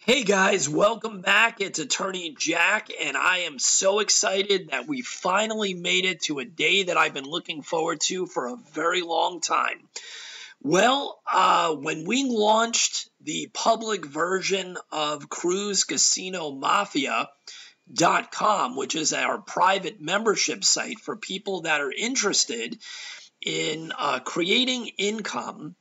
Hey guys, welcome back. It's Attorney Jack, and I am so excited that we finally made it to a day that I've been looking forward to for a very long time. Well, when we launched the public version of CasinoMafia.com, which is our private membership site for people that are interested in creating income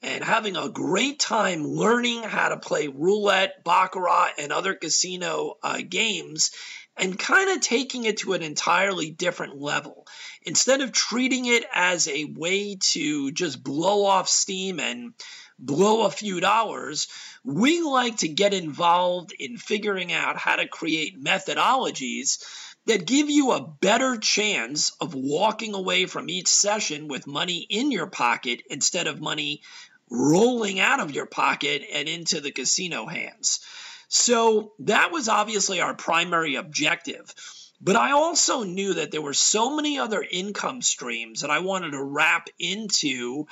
and having a great time learning how to play roulette, baccarat, and other casino games, and kind of taking it to an entirely different level. Instead of treating it as a way to just blow off steam and blow a few dollars, we like to get involved in figuring out how to create methodologies that give you a better chance of walking away from each session with money in your pocket instead of money rolling out of your pocket and into the casino hands. So that was obviously our primary objective. But I also knew that there were so many other income streams that I wanted to wrap into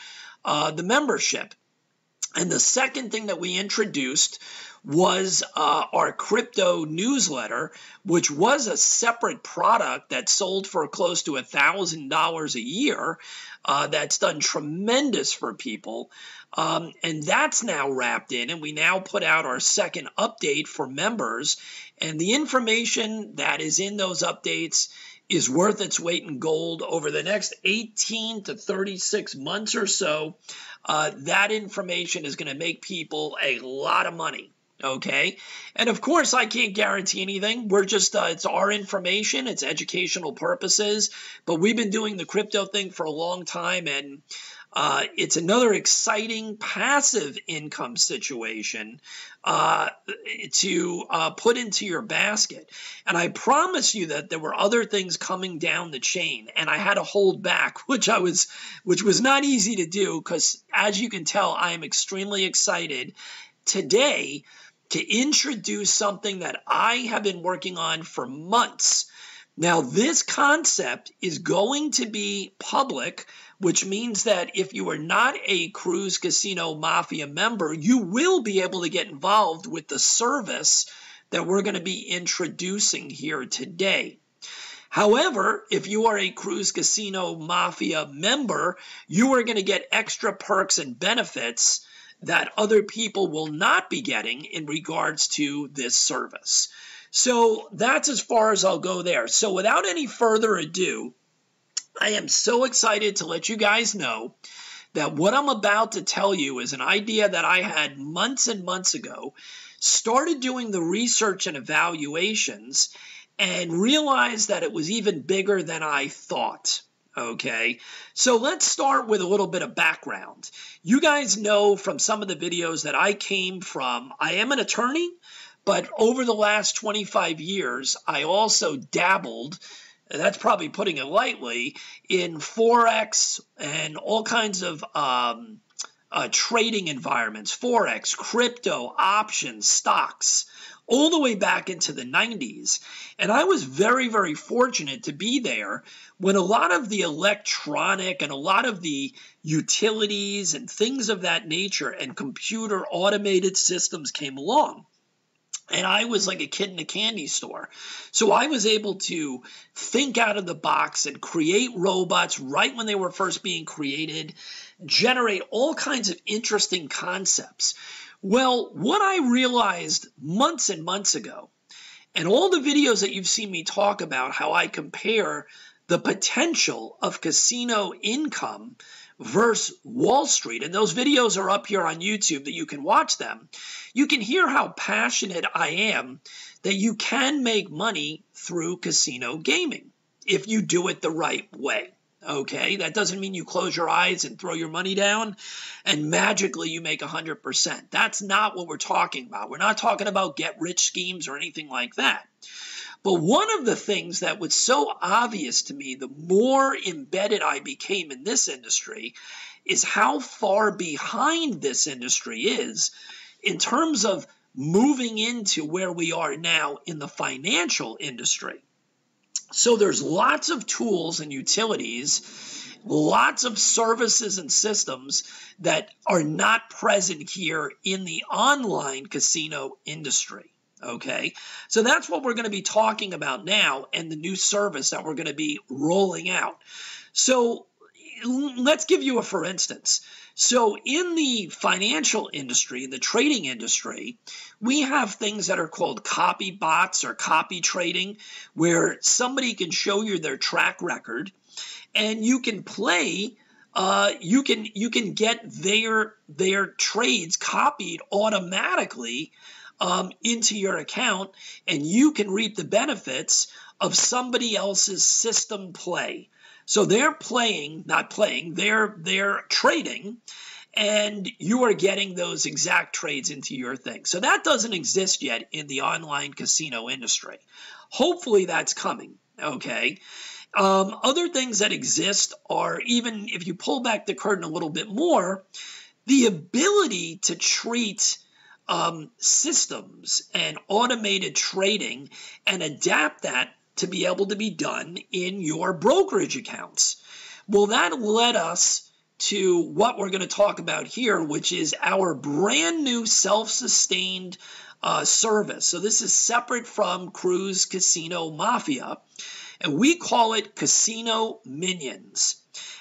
the membership. And the second thing that we introduced was our crypto newsletter, which was a separate product that sold for close to $1,000 a year. That's done tremendous for people. And that's now wrapped in, and we now put out our second update for members. And the information that is in those updates is worth its weight in gold. Over the next 18 to 36 months or so, that information is going to make people a lot of money. Okay. And of course, I can't guarantee anything. We're just, it's our information. It's educational purposes. But we've been doing the crypto thing for a long time. And it's another exciting passive income situation to put into your basket. And I promise you that there were other things coming down the chain, and I had to hold back, which was not easy to do because, as you can tell, I am extremely excited today to introduce something that I have been working on for months. Now, this concept is going to be public, which means that if you are not a Cruise Casino Mafia member, you will be able to get involved with the service that we're going to be introducing here today. However, if you are a Cruise Casino Mafia member, you are going to get extra perks and benefits that other people will not be getting in regards to this service. So that's as far as I'll go there. So without any further ado, I am so excited to let you guys know that what I'm about to tell you is an idea that I had months and months ago, started doing the research and evaluations, and realized that it was even bigger than I thought. Okay, so let's start with a little bit of background. You guys know from some of the videos that I am an attorney, but over the last 25 years, I also dabbled, that's probably putting it lightly, in Forex and all kinds of trading environments, Forex, crypto, options, stocks, all the way back into the 90s. And I was very, very fortunate to be there when a lot of the electronic and a lot of the utilities and things of that nature and computer automated systems came along. And I was like a kid in a candy store. So I was able to think out of the box and create robots right when they were first being created, generate all kinds of interesting concepts. Well, what I realized months and months ago, and all the videos that you've seen me talk about how I compare the potential of casino income versus Wall Street, and those videos are up here on YouTube that you can watch them, you can hear how passionate I am that you can make money through casino gaming if you do it the right way. Okay, that doesn't mean you close your eyes and throw your money down and magically you make 100%. That's not what we're talking about. We're not talking about get-rich schemes or anything like that. But one of the things that was so obvious to me, the more embedded I became in this industry, is how far behind this industry is in terms of moving into where we are now in the financial industry. So there's lots of tools and utilities Lots of services and systems that are not present here in the online casino industry. Okay, so that's what we're going to be talking about now, and the new service that we're going to be rolling out. So let's give you a for instance. So in the financial industry, in the trading industry, we have things that are called copy bots or copy trading, where somebody can show you their track record, and you can play. You can get their trades copied automatically into your account, and you can reap the benefits of somebody else's system play. So they're they're trading, and you are getting those exact trades into your thing. So that doesn't exist yet in the online casino industry. Hopefully that's coming, okay? Other things that exist are, even if you pull back the curtain a little bit more, the ability to treat systems and automated trading and adapt that to be able to be done in your brokerage accounts. Well, that led us to what we're going to talk about here, which is our brand new self-sustained service. So this is separate from Cruise Casino Mafia, and we call it CasinoMinions.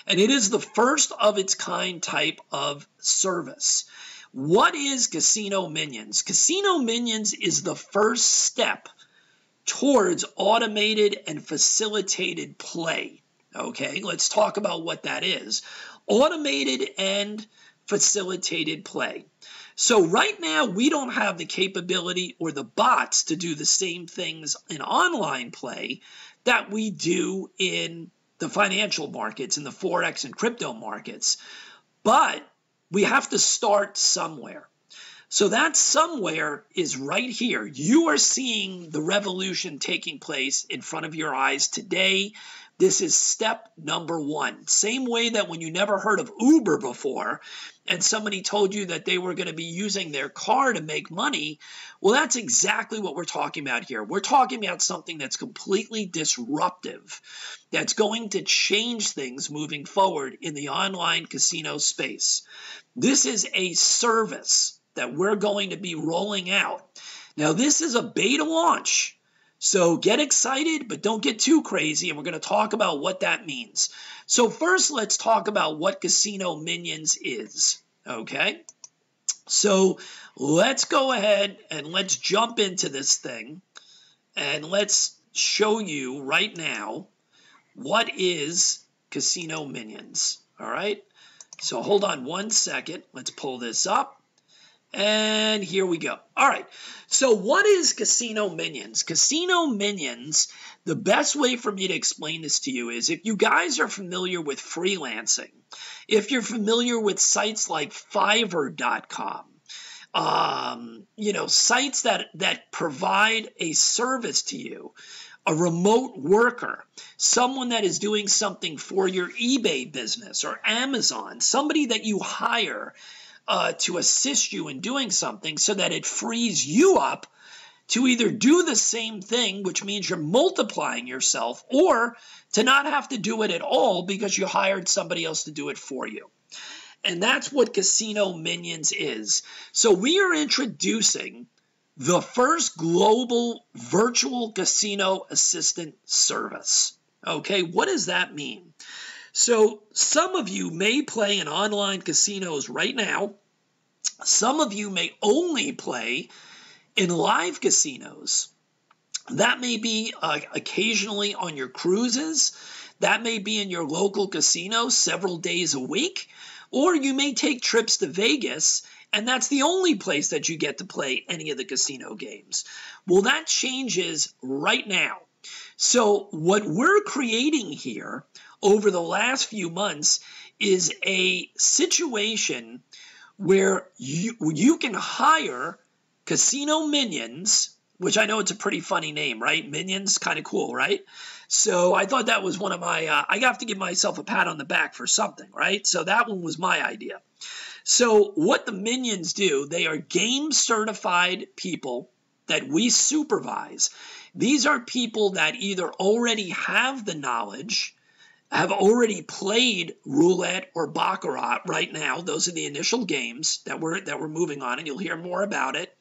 And it is the first of its kind type of service. What is CasinoMinions? CasinoMinions is the first step towards automated and facilitated play. Okay, let's talk about what that is. Automated and facilitated play. So right now, we don't have the capability or the bots to do the same things in online play that we do in the financial markets, in the Forex and crypto markets. But we have to start somewhere. So that somewhere is right here. You are seeing the revolution taking place in front of your eyes today. This is step number one. Same way that when you never heard of Uber before and somebody told you that they were going to be using their car to make money, well, that's exactly what we're talking about here. We're talking about something that's completely disruptive, that's going to change things moving forward in the online casino space. This is a service that we're going to be rolling out. Now, this is a beta launch, so get excited, but don't get too crazy, and we're going to talk about what that means. So first, let's talk about what CasinoMinions is, okay? So let's go ahead and let's jump into this thing, and let's show you right now what is CasinoMinions, all right? So hold on one second. Let's pull this up. And here we go. All right. So what is CasinoMinions? CasinoMinions, the best way for me to explain this to you is if you guys are familiar with freelancing, if you're familiar with sites like Fiverr.com, sites that provide a service to you, a remote worker, someone that is doing something for your eBay business or Amazon, somebody that you hire to assist you in doing something so that it frees you up to either do the same thing, which means you're multiplying yourself, or to not have to do it at all because you hired somebody else to do it for you. And that's what CasinoMinions is. So we are introducing the first global virtual casino assistant service. Okay, what does that mean? So some of you may play in online casinos right now. Some of you may only play in live casinos. That may be occasionally on your cruises. That may be in your local casino several days a week. Or you may take trips to Vegas, and that's the only place that you get to play any of the casino games. Well, that changes right now. So what we're creating here over the last few months is a situation where you can hire CasinoMinions, which I know it's a pretty funny name, right? Minions, kind of cool, right? So I thought that was one of my, I have to give myself a pat on the back for something, right? So that one was my idea. So what the Minions do, they are game certified people that we supervise. These are people that either already have the knowledge have already played roulette or baccarat right now. Those are the initial games that we're moving on, and you'll hear more about it,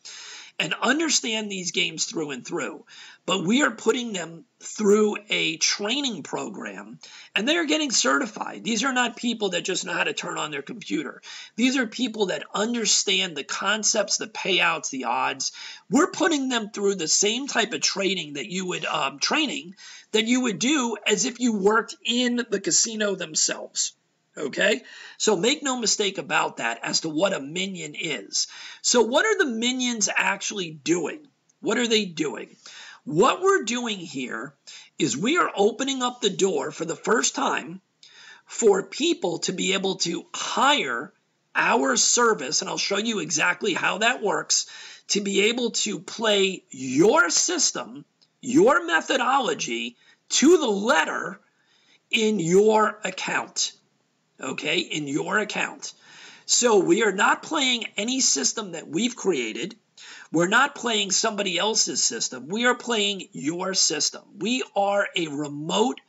and understand these games through and through. But we are putting them through a training program, and they're getting certified. These are not people that just know how to turn on their computer. These are people that understand the concepts, the payouts, the odds. We're putting them through the same type of training that you would do as if you worked in the casino themselves. Okay, so make no mistake about that as to what a minion is. So what are the minions actually doing? What are they doing? What we're doing here is we are opening up the door for the first time for people to be able to hire our service, and I'll show you exactly how that works, to be able to play your system, your methodology to the letter in your account. Okay, in your account. So we are not playing any system that we've created. We're not playing somebody else's system. We are playing your system. We are a remote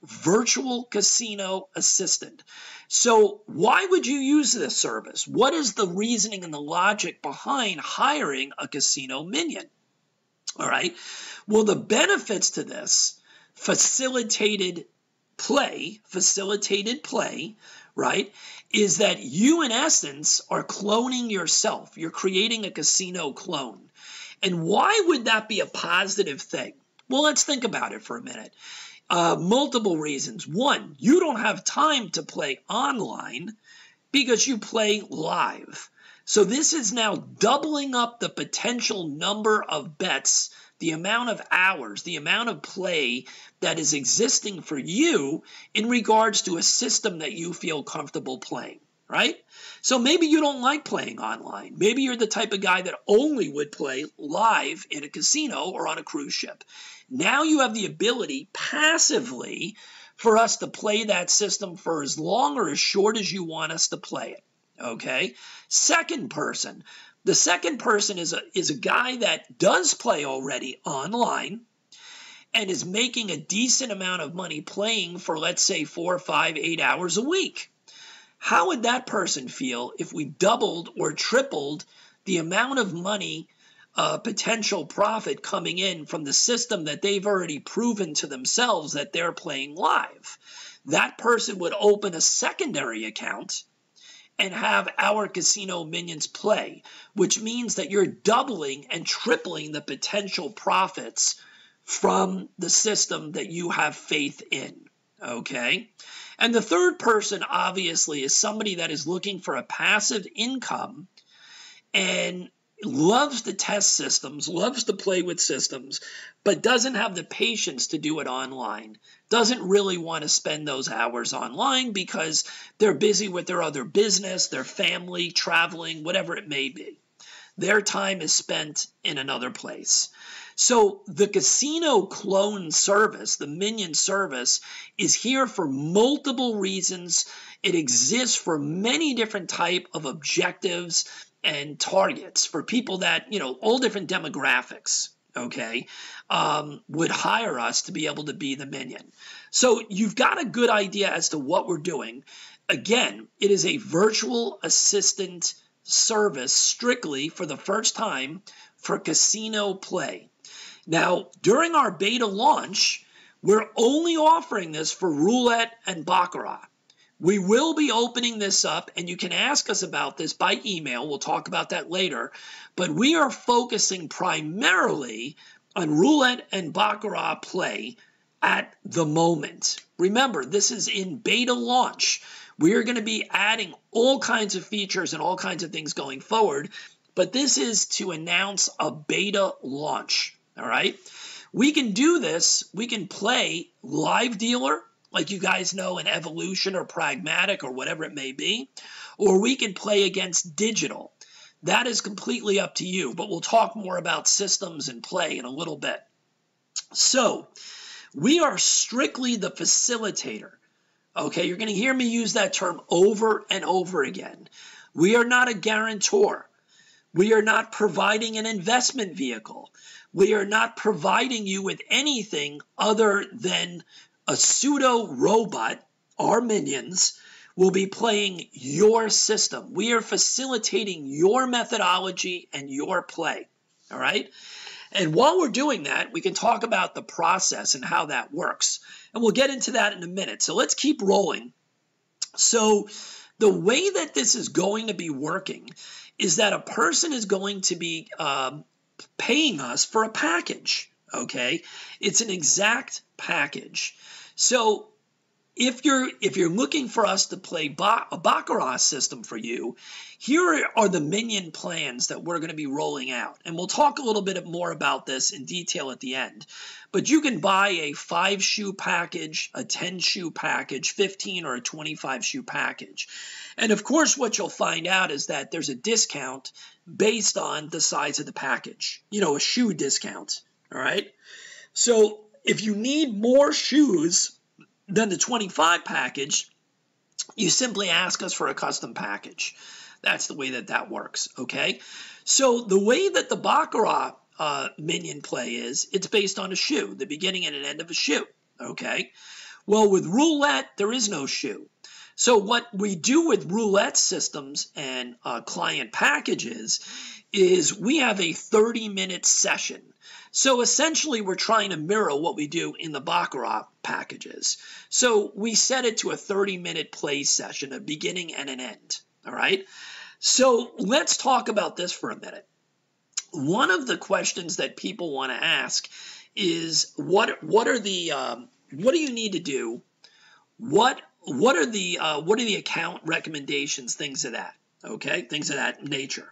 virtual casino assistant. So why would you use this service? What is the reasoning and the logic behind hiring a casino minion? All right. Well, the benefits to this facilitated play, right, is that you, in essence, are cloning yourself. You're creating a casino clone. And why would that be a positive thing? Well, let's think about it for a minute. Multiple reasons. One, you don't have time to play online because you play live. So this is now doubling up the potential number of bets, the amount of hours, the amount of play that is existing for you in regards to a system that you feel comfortable playing, right? So maybe you don't like playing online. Maybe you're the type of guy that only would play live in a casino or on a cruise ship. Now you have the ability passively for us to play that system for as long or as short as you want us to play it, okay? Second person. The second person is a guy that does play already online and is making a decent amount of money playing for, let's say, 4, 5, 8 hours a week. How would that person feel if we doubled or tripled the amount of money, potential profit coming in from the system that they've already proven to themselves that they're playing live? That person would open a secondary account and have our Casino Minions play, which means that you're doubling and tripling the potential profits from the system that you have faith in, okay? And the third person, obviously, is somebody that is looking for a passive income and loves to test systems, loves to play with systems, but doesn't have the patience to do it online, doesn't really want to spend those hours online because they're busy with their other business, their family, traveling, whatever it may be. Their time is spent in another place. So the casino clone service, the minion service, is here for multiple reasons. It exists for many different type of objectives and targets for people that, all different demographics, okay, would hire us to be able to be the minion. So you've got a good idea as to what we're doing. Again, it is a virtual assistant service strictly for the first time for casino play. Now, during our beta launch, we're only offering this for roulette and baccarat. We will be opening this up, and you can ask us about this by email. We'll talk about that later. But we are focusing primarily on roulette and baccarat play at the moment. Remember, this is in beta launch. We are going to be adding all kinds of features and all kinds of things going forward, but this is to announce a beta launch, all right? We can do this. We can play live dealer, like you guys know, in Evolution or Pragmatic or whatever it may be, or we can play against digital. That is completely up to you, but we'll talk more about systems and play in a little bit. So we are strictly the facilitator. Okay, you're going to hear me use that term over and over again. We are not a guarantor. We are not providing an investment vehicle. We are not providing you with anything other than a pseudo robot our minions, will be playing your system. We are facilitating your methodology and your play. All right? And while we're doing that, we can talk about the process and how that works. And we'll get into that in a minute. So let's keep rolling. So the way that this is going to be working is that a person is going to be paying us for a package, okay? It's an exact package. So if you're looking for us to play a baccarat system for you, here are the minion plans that we're going to be rolling out. And we'll talk a little bit more about this in detail at the end. But you can buy a 5-shoe package, a 10-shoe package, 15 or a 25-shoe package. And of course, what you'll find out is that there's a discount based on the size of the package, you know, a shoe discount. All right. So if you need more shoes than the 25 package, you simply ask us for a custom package. That's the way that that works, okay? So the way that the baccarat minion play is, it's based on a shoe, the beginning and an end of a shoe, okay? Well, with roulette, there is no shoe. So what we do with roulette systems and client packages is we have a 30-minute session. So essentially, we're trying to mirror what we do in the baccarat packages. So we set it to a 30-minute play session, a beginning and an end, all right? So let's talk about this for a minute. One of the questions that people want to ask is, what do you need to do? What are the account recommendations, things of that, okay? Things of that nature.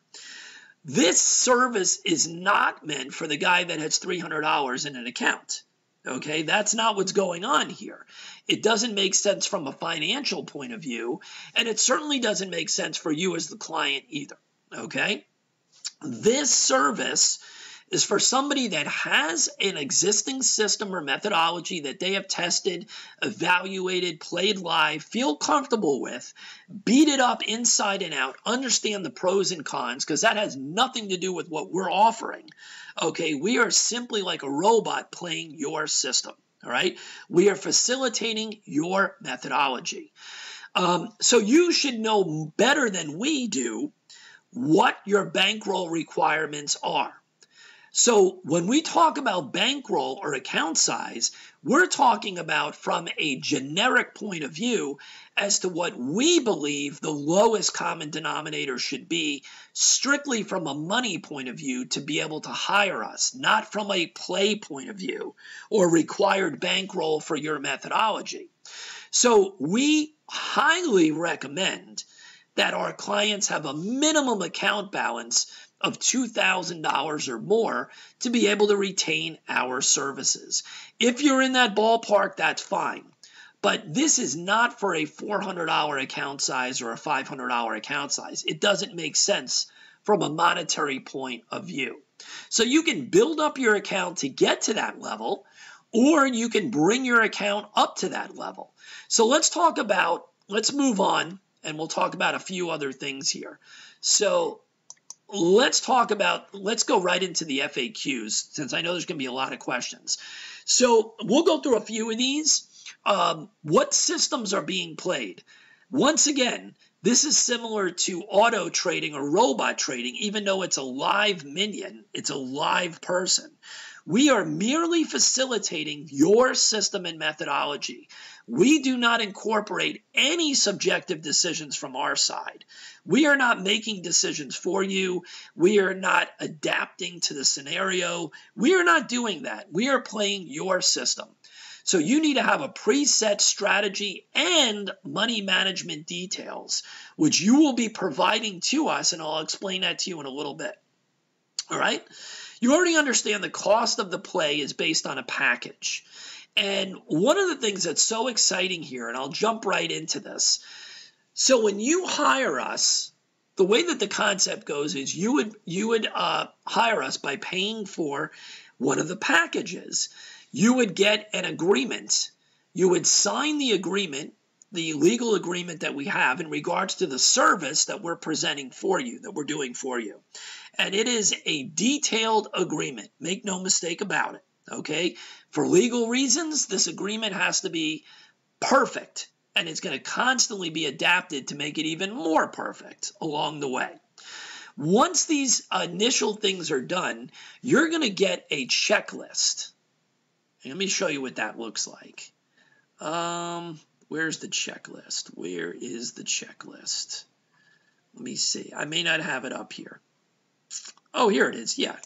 This service is not meant for the guy that has $300 in an account, okay? That's not what's going on here. It doesn't make sense from a financial point of view, and it certainly doesn't make sense for you as the client either, okay? This service is for somebody that has an existing system or methodology that they have tested, evaluated, played live, feel comfortable with, beat it up inside and out, understand the pros and cons, because that has nothing to do with what we're offering. Okay, we are simply like a robot playing your system. All right, we are facilitating your methodology. So you should know better than we do what your bankroll requirements are. So when we talk about bankroll or account size, we're talking about from a generic point of view as to what we believe the lowest common denominator should be, strictly from a money point of view to be able to hire us, not from a play point of view or required bankroll for your methodology. So we highly recommend that our clients have a minimum account balance of $2,000 or more to be able to retain our services. If you're in that ballpark, that's fine. But this is not for a $400 account size or a $500 account size. It doesn't make sense from a monetary point of view. So you can build up your account to get to that level, or you can bring your account up to that level. So let's move on, and we'll talk about a few other things here. So let's go right into the FAQs, since I know there's going to be a lot of questions. So we'll go through a few of these. What systems are being played? Once again, this is similar to auto trading or robot trading, even though it's a live minion, it's a live person. We are merely facilitating your system and methodology. We do not incorporate any subjective decisions from our side. We are not making decisions for you. We are not adapting to the scenario. We are not doing that. We are playing your system. So you need to have a preset strategy and money management details, which you will be providing to us, and I'll explain that to you in a little bit. All right? You already understand the cost of the play is based on a package. And one of the things that's so exciting here, and I'll jump right into this. So when you hire us, the way that the concept goes is you would hire us by paying for one of the packages. You would get an agreement. You would sign the agreement, the legal agreement that we have in regards to the service that we're presenting for you, that we're doing for you. And it is a detailed agreement. Make no mistake about it, okay? For legal reasons, this agreement has to be perfect and it's going to constantly be adapted to make it even more perfect along the way. Once these initial things are done, you're going to get a checklist. Let me show you what that looks like. Where's the checklist? Where is the checklist? Let me see. I may not have it up here. Oh, here it is. Yeah.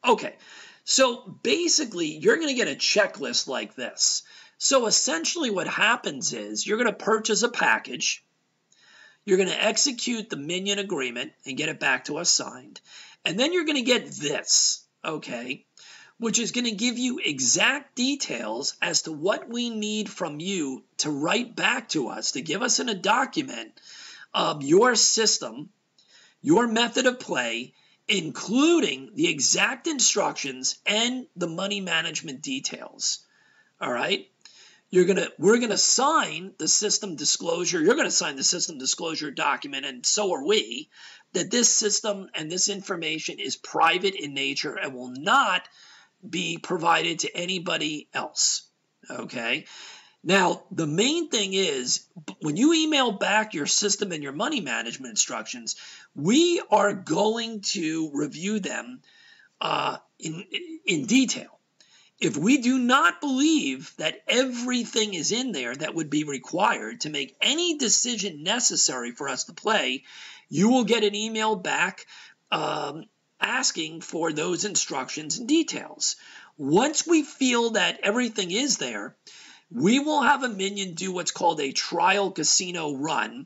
Okay. So basically, you're going to get a checklist like this. So essentially what happens is you're going to purchase a package. You're going to execute the minion agreement and get it back to us signed. And then you're going to get this, okay, which is going to give you exact details as to what we need from you to write back to us, to give us in a document of your system, your method of play, including the exact instructions and the money management details. All right? We're going to sign the system disclosure. You're going to sign the system disclosure document, and so are we, that this system and this information is private in nature and will not be provided to anybody else. Okay? Now, the main thing is, when you email back your system and your money management instructions, we are going to review them in detail. If we do not believe that everything is in there that would be required to make any decision necessary for us to play, you will get an email back asking for those instructions and details. Once we feel that everything is there, we will have a minion do what's called a trial casino run.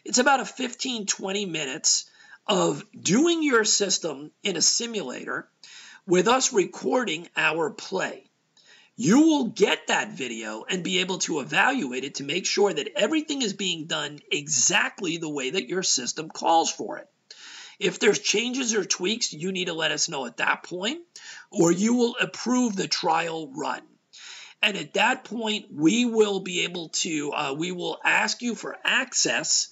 It's about a 15-20 minutes of doing your system in a simulator with us recording our play. You will get that video and be able to evaluate it to make sure that everything is being done exactly the way that your system calls for it. If there's changes or tweaks, you need to let us know at that point, or you will approve the trial run. And at that point, we will be able to, we will ask you for access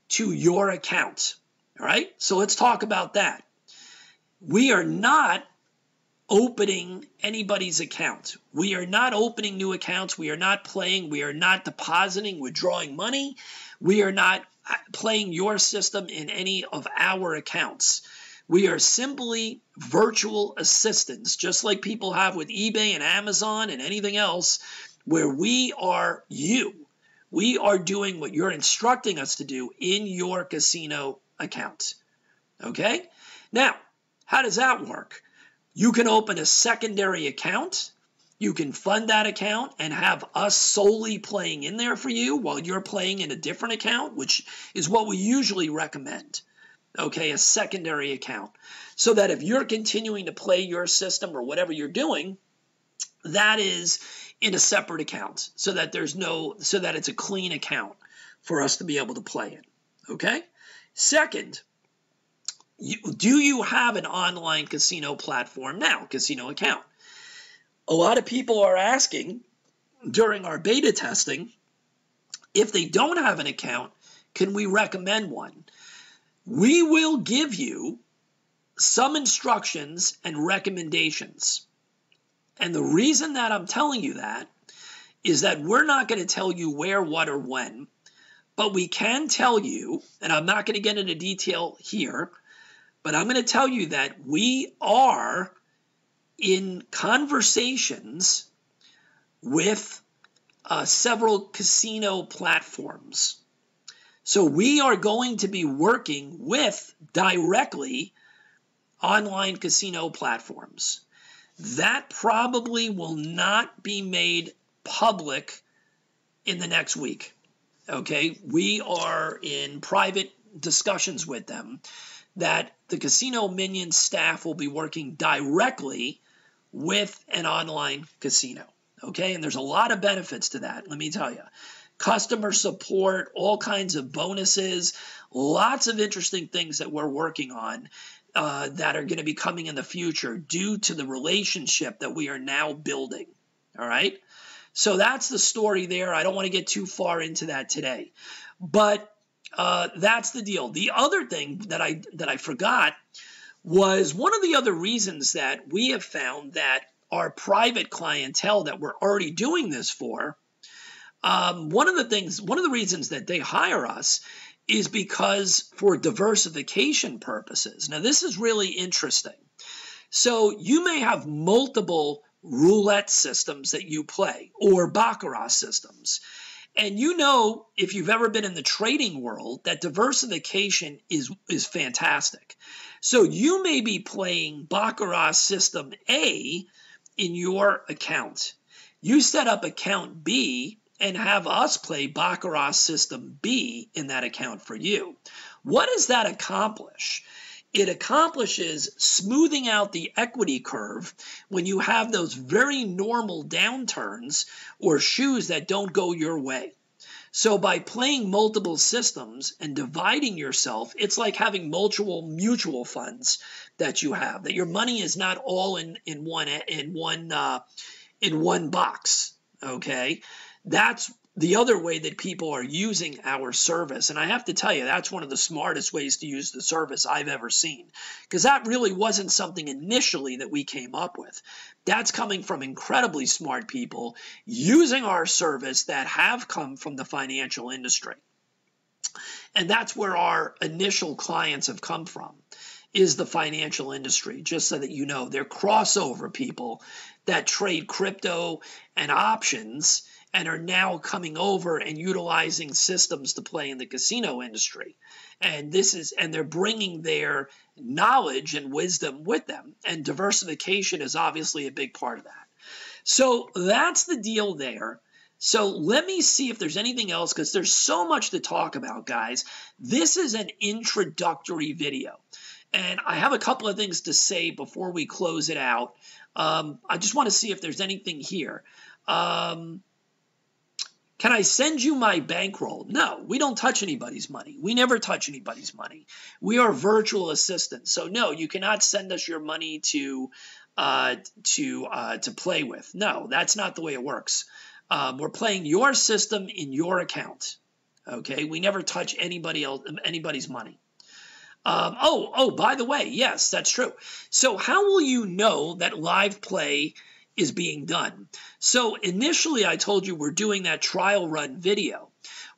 to your account. All right? So let's talk about that. We are not opening anybody's account. We are not opening new accounts. We are not playing. We are not depositing, withdrawing money. We are not playing your system in any of our accounts. We are simply virtual assistants, just like people have with eBay and Amazon and anything else, where we are you. We are doing what you're instructing us to do in your casino account. Okay? Now, how does that work? You can open a secondary account. You can fund that account and have us solely playing in there for you while you're playing in a different account, which is what we usually recommend. Okay, a secondary account. So that if you're continuing to play your system or whatever you're doing, that is in a separate account so that so that it's a clean account for us to be able to play in. Okay? Second, do you have an online casino platform now, casino account? A lot of people are asking during our beta testing, if they don't have an account, can we recommend one? We will give you some instructions and recommendations. And the reason that I'm telling you that is that we're not going to tell you where, what, or when, but we can tell you, and I'm not going to get into detail here, but I'm going to tell you that we are in conversations with several casino platforms. So we are going to be working with directly online casino platforms. That probably will not be made public in the next week. Okay, we are in private discussions with them that the CasinoMinions staff will be working directly with an online casino. Okay, and there's a lot of benefits to that, let me tell you. Customer support, all kinds of bonuses, lots of interesting things that we're working on that are going to be coming in the future due to the relationship that we are now building. All right? So that's the story there. I don't want to get too far into that today. But that's the deal. The other thing that I forgot was one of the other reasons that we have found that our private clientele that we're already doing this for One of the reasons that they hire us is because for diversification purposes. Now, this is really interesting. So you may have multiple roulette systems that you play or baccarat systems. And you know, if you've ever been in the trading world, that diversification is fantastic. So you may be playing baccarat system A in your account. You set up account B and have us play baccarat system B in that account for you. What does that accomplish? It accomplishes smoothing out the equity curve when you have those very normal downturns or shoes that don't go your way. So by playing multiple systems and dividing yourself, it's like having multiple mutual funds that you have, that your money is not all in one box. Okay, that's the other way that people are using our service. And I have to tell you, that's one of the smartest ways to use the service I've ever seen, because that really wasn't something initially that we came up with. That's coming from incredibly smart people using our service that have come from the financial industry. And that's where our initial clients have come from, is the financial industry, just so that you know. They're crossover people that trade crypto and options and are now coming over and utilizing systems to play in the casino industry. And they're bringing their knowledge and wisdom with them. And diversification is obviously a big part of that. So that's the deal there. So let me see if there's anything else, because there's so much to talk about, guys. This is an introductory video. And I have a couple of things to say before we close it out. I just want to see if there's anything here. Can I send you my bankroll? No, we don't touch anybody's money. We never touch anybody's money. We are virtual assistants. So no, you cannot send us your money to play with. No, that's not the way it works. We're playing your system in your account. Okay, we never touch anybody's money. By the way, yes, that's true. So how will you know that live play is being done? So initially I told you we're doing that trial run video.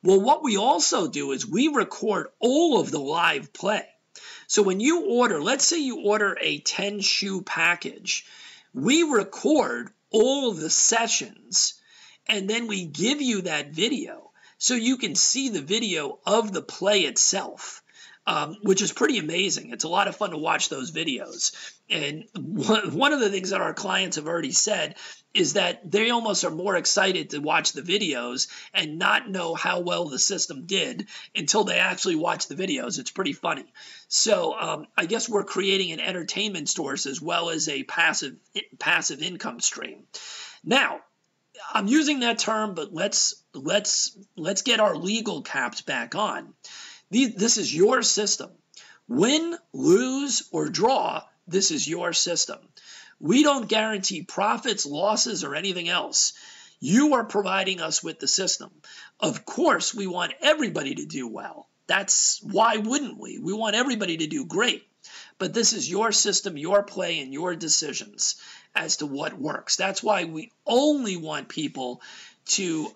Well, what we also do is we record all of the live play. So when you order, let's say you order a 10 shoe package, we record all of the sessions and then we give you that video so you can see the video of the play itself. Which is pretty amazing. It's a lot of fun to watch those videos. And one of the things that our clients have already said is that they almost are more excited to watch the videos and not know how well the system did until they actually watch the videos. It's pretty funny. So I guess we're creating an entertainment source as well as a passive income stream. Now, I'm using that term, but let's get our legal caps back on. This is your system. Win, lose, or draw, this is your system. We don't guarantee profits, losses, or anything else. You are providing us with the system. Of course, we want everybody to do well. That's why wouldn't we? We want everybody to do great. But this is your system, your play, and your decisions as to what works. That's why we only want people to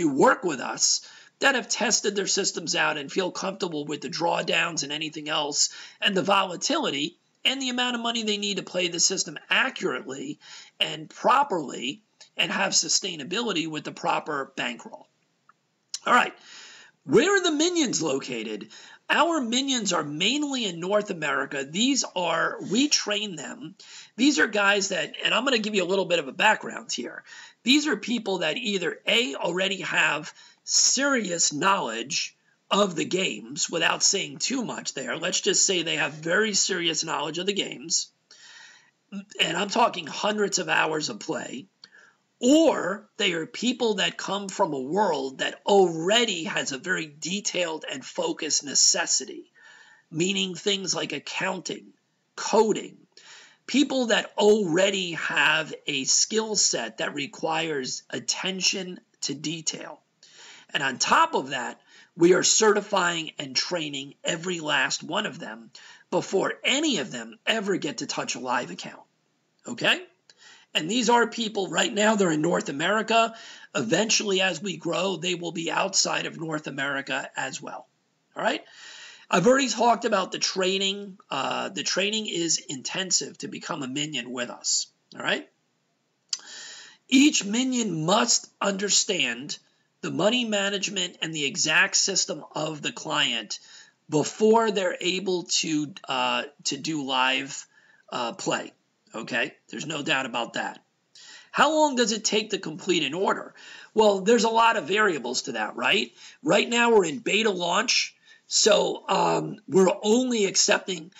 work with us that have tested their systems out and feel comfortable with the drawdowns and anything else, and the volatility and the amount of money they need to play the system accurately and properly and have sustainability with the proper bankroll. All right, where are the minions located? Our minions are mainly in North America. We train them. These are guys that, and I'm going to give you a little bit of a background here. These are people that either A, already have serious knowledge of the games without saying too much there. Let's just say they have very serious knowledge of the games. And I'm talking hundreds of hours of play. Or they are people that come from a world that already has a very detailed and focused necessity, meaning things like accounting, coding, people that already have a skill set that requires attention to detail. And on top of that, we are certifying and training every last one of them before any of them ever get to touch a live account. Okay? And these are people right now, they're in North America. Eventually, as we grow, they will be outside of North America as well. All right. I've already talked about the training. The training is intensive to become a minion with us. All right. Each minion must understand the money management and the exact system of the client before they're able to do live play. Okay, there's no doubt about that. How long does it take to complete an order? Well, there's a lot of variables to that, right? Right now we're in beta launch, so we're only accepting,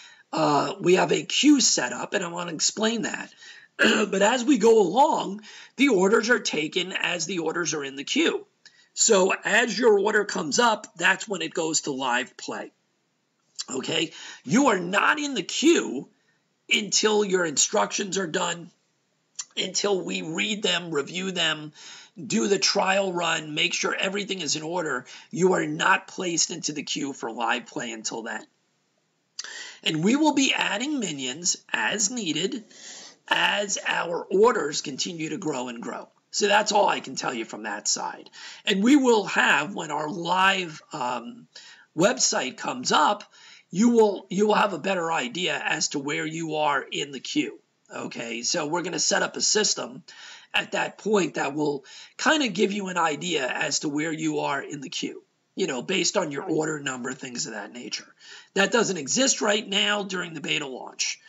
we have a queue set up, and I want to explain that. But as we go along, the orders are taken as the orders are in the queue. So as your order comes up, that's when it goes to live play. Okay, you are not in the queue until your instructions are done, until we read them, review them, do the trial run, make sure everything is in order. You are not placed into the queue for live play until then. And we will be adding minions as needed as our orders continue to grow and grow. So that's all I can tell you from that side. And we will have, when our live website comes up, you will have a better idea as to where you are in the queue. Okay, so we're going to set up a system at that point that will kind of give you an idea as to where you are in the queue, you know, based on your order number, things of that nature. That doesn't exist right now during the beta launch.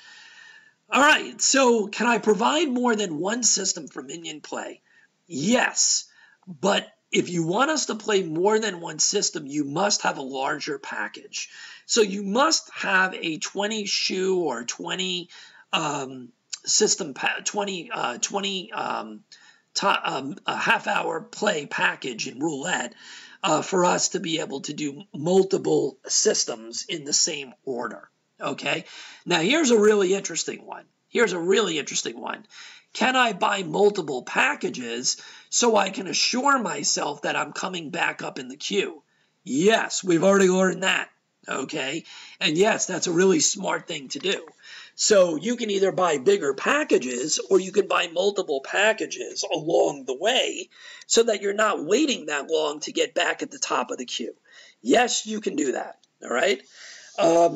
All right, so can I provide more than one system for minion play? Yes, but if you want us to play more than one system, you must have a larger package. So you must have a 20 shoe or 20 system, 20 half-hour play package in roulette for us to be able to do multiple systems in the same order. Okay, now here's a really interesting one. Can I buy multiple packages so I can assure myself that I'm coming back up in the queue? Yes, we've already learned that. Okay, and yes, that's a really smart thing to do. So you can either buy bigger packages or you can buy multiple packages along the way so that you're not waiting that long to get back at the top of the queue. Yes, you can do that. All right.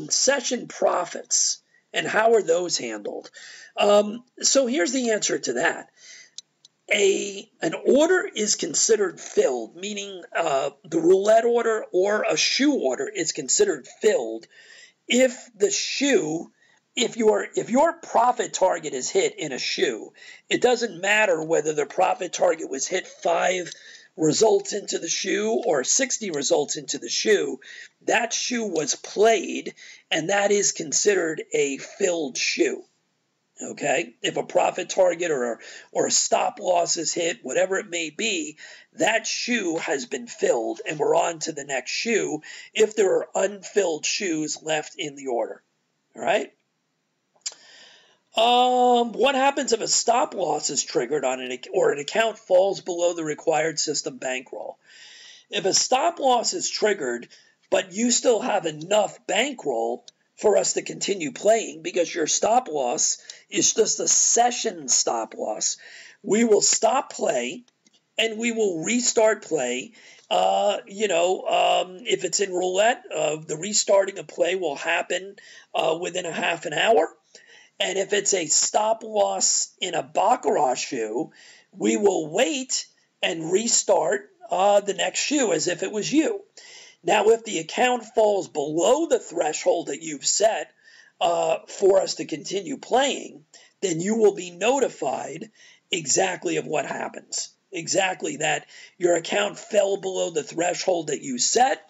Session profits and how are those handled? So here's the answer to that. An order is considered filled, meaning the roulette order or a shoe order is considered filled if the shoe, if your profit target is hit in a shoe. It doesn't matter whether the profit target was hit 5 results into the shoe or 60 results into the shoe. That shoe was played, and that is considered a filled shoe. Okay, if a profit target or a stop loss is hit, whatever it may be, that shoe has been filled, and we're on to the next shoe if there are unfilled shoes left in the order. All right. What happens if a stop loss is triggered on or an account falls below the required system bankroll? If a stop loss is triggered, but you still have enough bankroll for us to continue playing because your stop loss is just a session stop loss, we will stop play and we will restart play. If it's in roulette, the restarting of play will happen within a half an hour. And if it's a stop loss in a baccarat shoe, we will wait and restart the next shoe as if it was you. Now, if the account falls below the threshold that you've set for us to continue playing, then you will be notified exactly of what happens. Exactly that your account fell below the threshold that you set,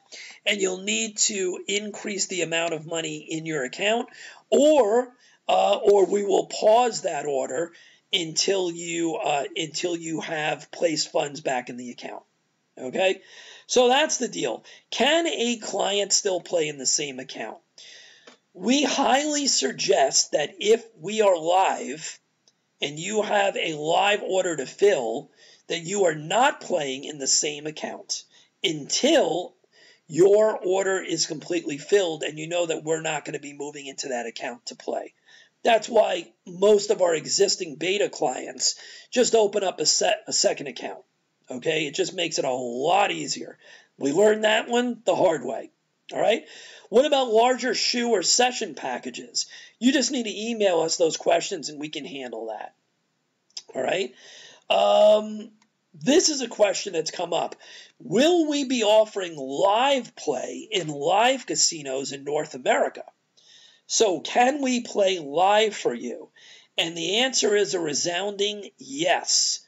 and you'll need to increase the amount of money in your account, or we will pause that order until you have placed funds back in the account. Okay, so that's the deal. Can a client still play in the same account? We highly suggest that if we are live and you have a live order to fill, that you are not playing in the same account until your order is completely filled and you know that we're not going to be moving into that account to play. That's why most of our existing beta clients just open up a second account. Okay, it just makes it a lot easier. We learned that one the hard way. All right. What about larger shoe or session packages? You just need to email us those questions and we can handle that. All right. This is a question that's come up. Will we be offering live play in live casinos in North America? So can we play live for you? And the answer is a resounding yes.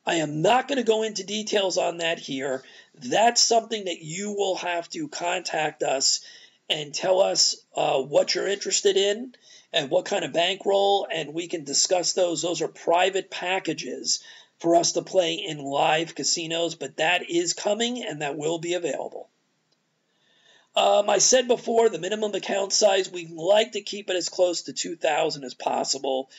I am not going to go into details on that here. That's something that you will have to contact us and tell us what you're interested in and what kind of bankroll, and we can discuss those. Those are private packages for us to play in live casinos, but that is coming and that will be available. I said before, the minimum account size, we like to keep it as close to 2,000 as possible,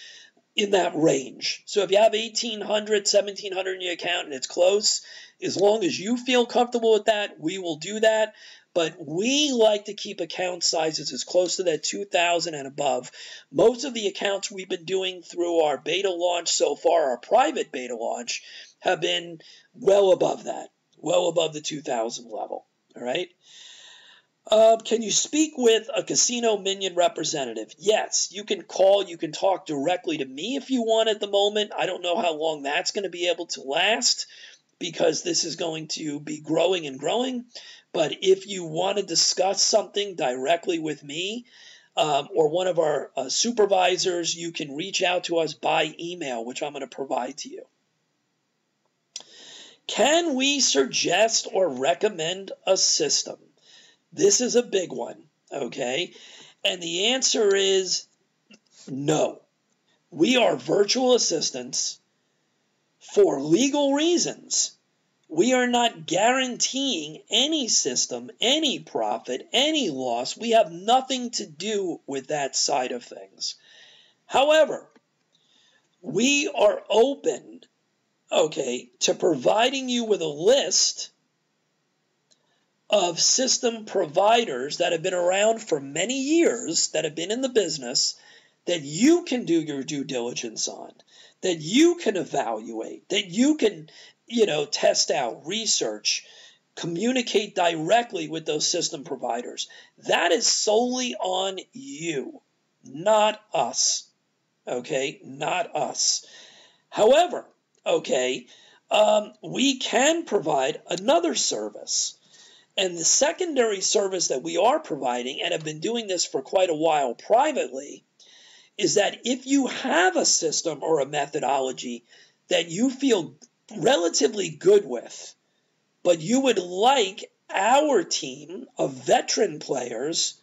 in that range. So if you have 1,800, 1,700 in your account and it's close, as long as you feel comfortable with that, we will do that. But we like to keep account sizes as close to that 2,000 and above. Most of the accounts we've been doing through our beta launch so far, our private beta launch, have been well above that, well above the 2,000 level. All right. Can you speak with a CasinoMinion representative? Yes, you can call, you can talk directly to me if you want at the moment. I don't know how long that's going to be able to last because this is going to be growing and growing. But if you want to discuss something directly with me or one of our supervisors, you can reach out to us by email, which I'm going to provide to you. Can we suggest or recommend a system? This is a big one, okay? And the answer is no. We are virtual assistants for legal reasons. We are not guaranteeing any system, any profit, any loss. We have nothing to do with that side of things. However, we are open, okay, to providing you with a list of system providers that have been around for many years, that have been in the business, that you can do your due diligence on, that you can evaluate, that you can, test out, research, communicate directly with those system providers. That is solely on you, not us. Okay, not us. However, okay, we can provide another service. And the secondary service that we are providing, and have been doing this for quite a while privately, is that if you have a system or a methodology that you feel relatively good with, but you would like our team of veteran players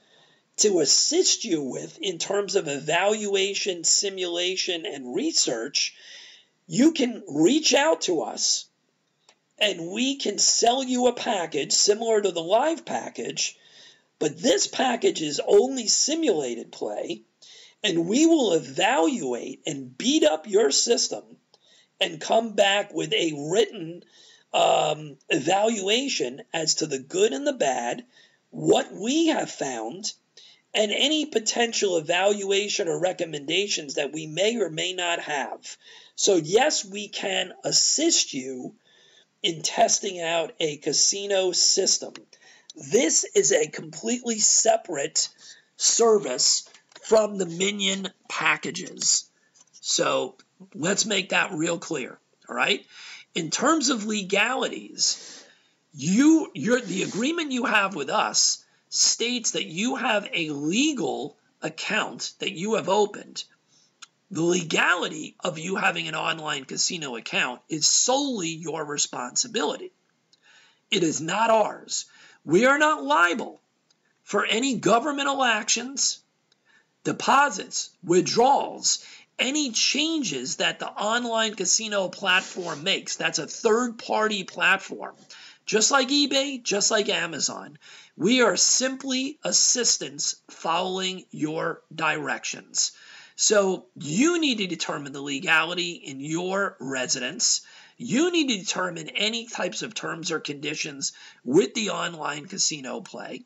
to assist you with in terms of evaluation, simulation, and research, you can reach out to us. And we can sell you a package similar to the live package, but this package is only simulated play, and we will evaluate and beat up your system and come back with a written evaluation as to the good and the bad, what we have found, and any potential evaluation or recommendations that we may or may not have. So yes, we can assist you in testing out a casino system. This is a completely separate service from the Minion packages. So let's make that real clear, all right? In terms of legalities, the agreement you have with us states that you have a legal account that you have opened. The legality of you having an online casino account is solely your responsibility. It is not ours. We are not liable for any governmental actions, deposits, withdrawals, any changes that the online casino platform makes. That's a third-party platform. Just like eBay, just like Amazon. We are simply assistants following your directions. So you need to determine the legality in your residence. You need to determine any types of terms or conditions with the online casino play.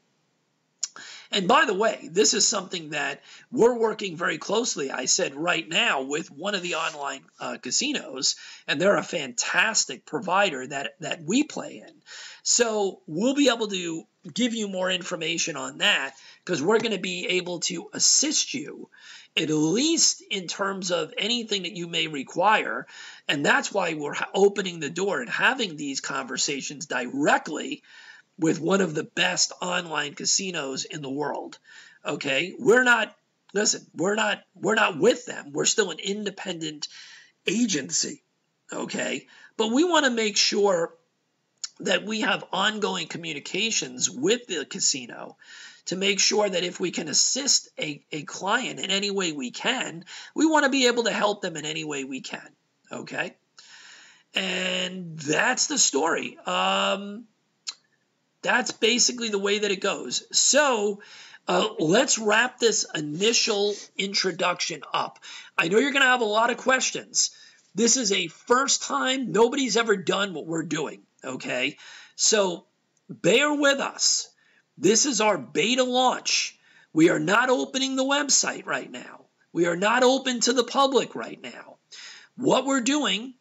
And by the way, this is something that we're working very closely, I said right now, with one of the online casinos, and they're a fantastic provider that we play in. So we'll be able to give you more information on that, because we're going to be able to assist you, at least in terms of anything that you may require. And that's why we're opening the door and having these conversations directly with one of the best online casinos in the world. Okay, we're not with them. We're still an independent agency. Okay, but we want to make sure that we have ongoing communications with the casino to make sure that if we can assist a client in any way we can, we want to be able to help them in any way we can. Okay, and that's the story. That's basically the way that it goes. So let's wrap this initial introduction up. I know you're going to have a lot of questions. This is a first time. Nobody's ever done what we're doing, okay? So bear with us. This is our beta launch. We are not opening the website right now. We are not open to the public right now. What we're doing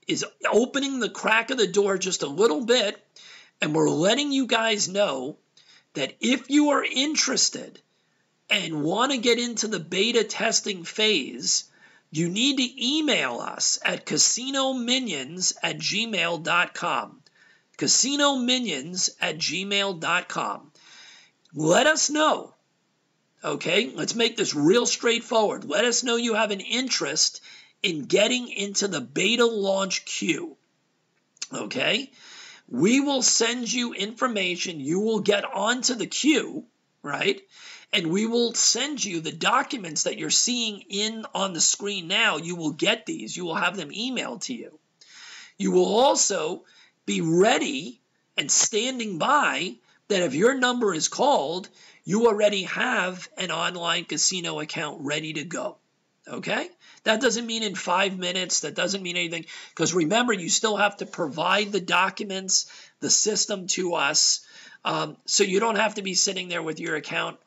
is opening the crack of the door just a little bit, and we're letting you guys know that if you are interested and want to get into the beta testing phase, you need to email us at CasinoMinions@gmail.com. CasinoMinions@gmail.com. Let us know. Okay, let's make this real straightforward. Let us know you have an interest in getting into the beta launch queue. Okay? We will send you information. You will get onto the queue, right? And we will send you the documents that you're seeing on the screen now. You will get these. You will have them emailed to you. You will also be ready and standing by that if your number is called, you already have an online casino account ready to go. Okay? That doesn't mean in 5 minutes. That doesn't mean anything. Because remember, you still have to provide the documents, the system to us. So you don't have to be sitting there with your account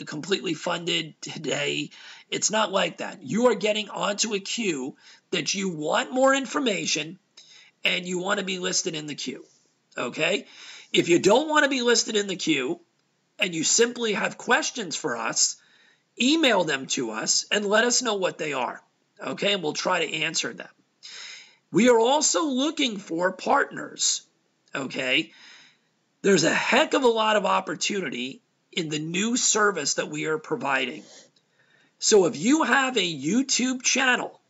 completely funded today. It's not like that. You are getting onto a queue that you want more information and you want to be listed in the queue. Okay? If you don't want to be listed in the queue and you simply have questions for us, email them to us and let us know what they are. Okay, and we'll try to answer them. We are also looking for partners. Okay, there's a heck of a lot of opportunity in the new service that we are providing. So if you have a YouTube channel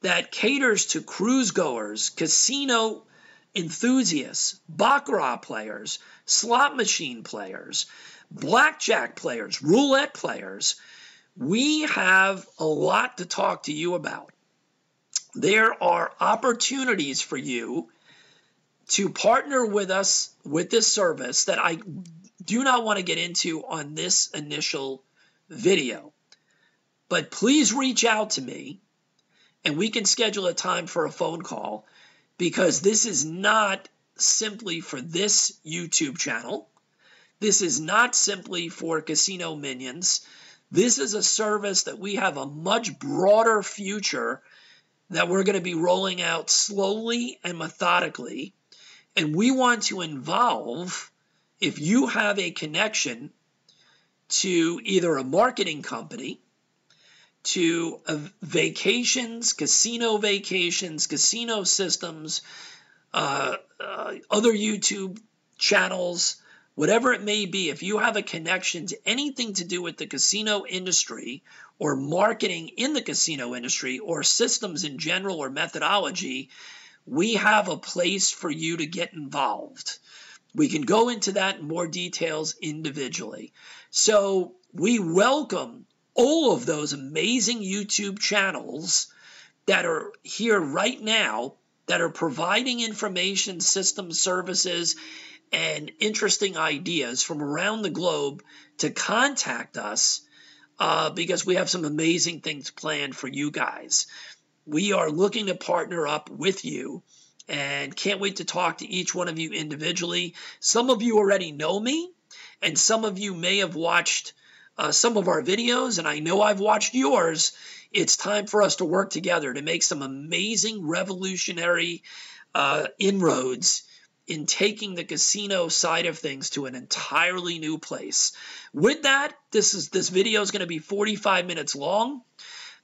that caters to cruise goers, casino enthusiasts, baccarat players, slot machine players, blackjack players, roulette players, we have a lot to talk to you about. There are opportunities for you to partner with us with this service that I do not want to get into on this initial video. But please reach out to me and we can schedule a time for a phone call, because this is not simply for this YouTube channel. This is not simply for Casino Minions. This is a service that we have a much broader future that we're going to be rolling out slowly and methodically. And we want to involve, if you have a connection to either a marketing company, to vacations, casino systems, other YouTube channels, whatever it may be, if you have a connection to anything to do with the casino industry or marketing in the casino industry or systems in general or methodology, we have a place for you to get involved. We can go into that in more details individually. So we welcome all of those amazing YouTube channels that are here right now that are providing information, system services, and interesting ideas from around the globe to contact us because we have some amazing things planned for you guys. We are looking to partner up with you and can't wait to talk to each one of you individually. Some of you already know me, and some of you may have watched some of our videos, and I know I've watched yours. It's time for us to work together to make some amazing revolutionary inroads in taking the casino side of things to an entirely new place. With that, this video is going to be 45 minutes long.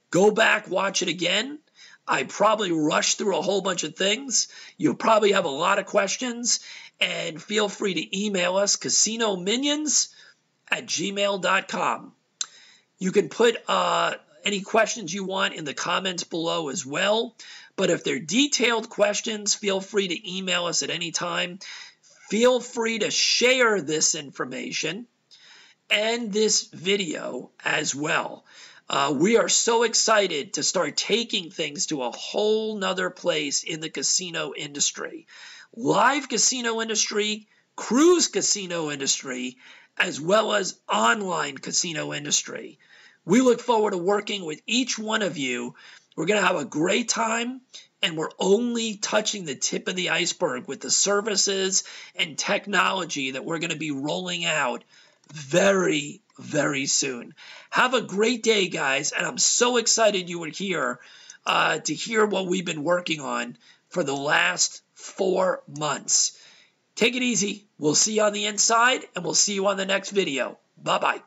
Go back, watch it again. I probably rushed through a whole bunch of things. You'll probably have a lot of questions, and feel free to email us, CasinoMinions@gmail.com. You can put any questions you want in the comments below as well. But if they're detailed questions, feel free to email us at any time. Feel free to share this information and this video as well. We are so excited to start taking things to a whole nother place in the casino industry. Live casino industry, cruise casino industry, as well as online casino industry. We look forward to working with each one of you. We're going to have a great time, and we're only touching the tip of the iceberg with the services and technology that we're going to be rolling out very, very soon. Have a great day, guys, and I'm so excited you were here to hear what we've been working on for the last 4 months. Take it easy. We'll see you on the inside, and we'll see you on the next video. Bye-bye.